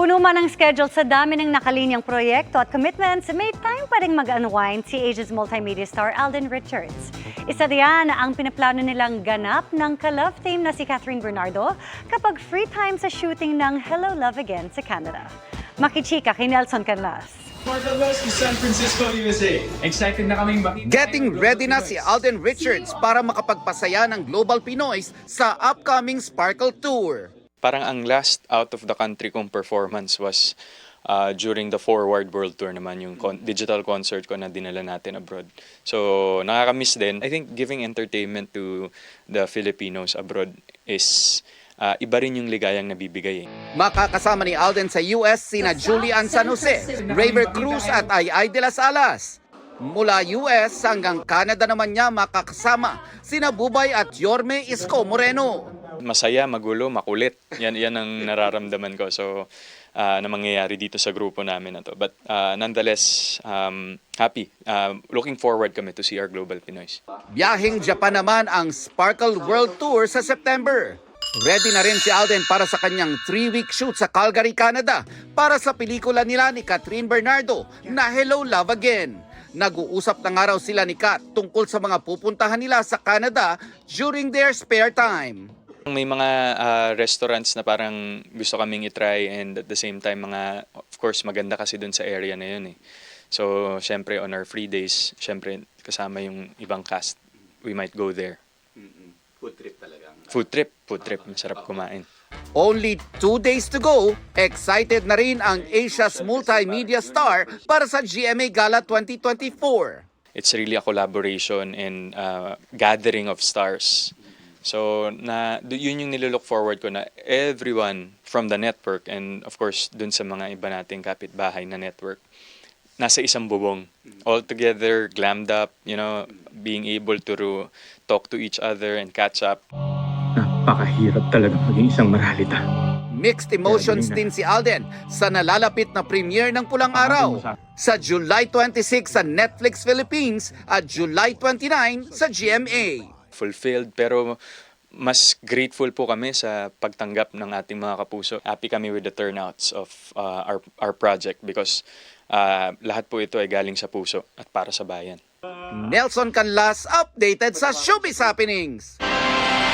Puno man ang schedule sa dami ng nakalinyang proyekto at commitments, may time pa rin mag-unwind si Asia's multimedia star Alden Richards. Isa diyan ang pinaplano nilang ganap ng ka-love team na si Catherine Bernardo kapag free time sa shooting ng Hello Love Again sa Canada. Makichika kay Nelson Canlas. Martha West, San Francisco, USA. Excited na kaming makita. Getting ready na si Alden Richards para makapagpasaya ng Global Pinoys sa upcoming Sparkle Tour. Parang ang last out of the country kong performance was during the Forward World Tour naman, yung digital concert ko na dinala natin abroad. So nakakamiss din. I think giving entertainment to the Filipinos abroad is iba rin yung ligayang nabibigay. Makakasama ni Alden sa US sina Julian San Jose, Raver Cruz at Ay de las Alas. Mula US hanggang Canada naman niya makakasama sina Bubay at Yorme Isko Moreno. Masaya, magulo, makulit. Yan ang nararamdaman ko. So, na mangyayari dito sa grupo namin na to. But nonetheless, happy. Looking forward kami to see our Global Pinoys. Biyaheng Japan naman ang Sparkle World Tour sa September. Ready na rin si Alden para sa kanyang 3-week shoot sa Calgary, Canada para sa pelikula nila ni Catherine Bernardo na Hello Love Again. Nag-uusap na nga raw sila ni Kat tungkol sa mga pupuntahan nila sa Canada during their spare time. May mga restaurants na parang gusto kaming itry and at the same time of course maganda kasi dun sa area na yun eh. So syempre on our free days, syempre kasama yung ibang cast, we might go there. Food trip talaga. Food trip, masarap kumain. Only 2 days to go, excited na rin ang Asia's multimedia star para sa GMA Gala 2024. It's really a collaboration and gathering of stars. So yun yung nililook forward ko na everyone from the network and of course dun sa mga iba nating kapitbahay na network nasa isang bubong, all together, glammed up, being able to talk to each other and catch up. Napakahirap talaga maging isang marhalita. Mixed emotions din si Alden sa nalalapit na premiere ng Pulang Araw sa July 26 sa Netflix Philippines at July 29 sa GMA. Fulfilled pero mas grateful po kami sa pagtanggap ng ating mga kapuso. Happy kami with the turnouts of our project because lahat po ito ay galing sa puso at para sa bayan. Nelson Canlas, updated sa Showbiz Happenings.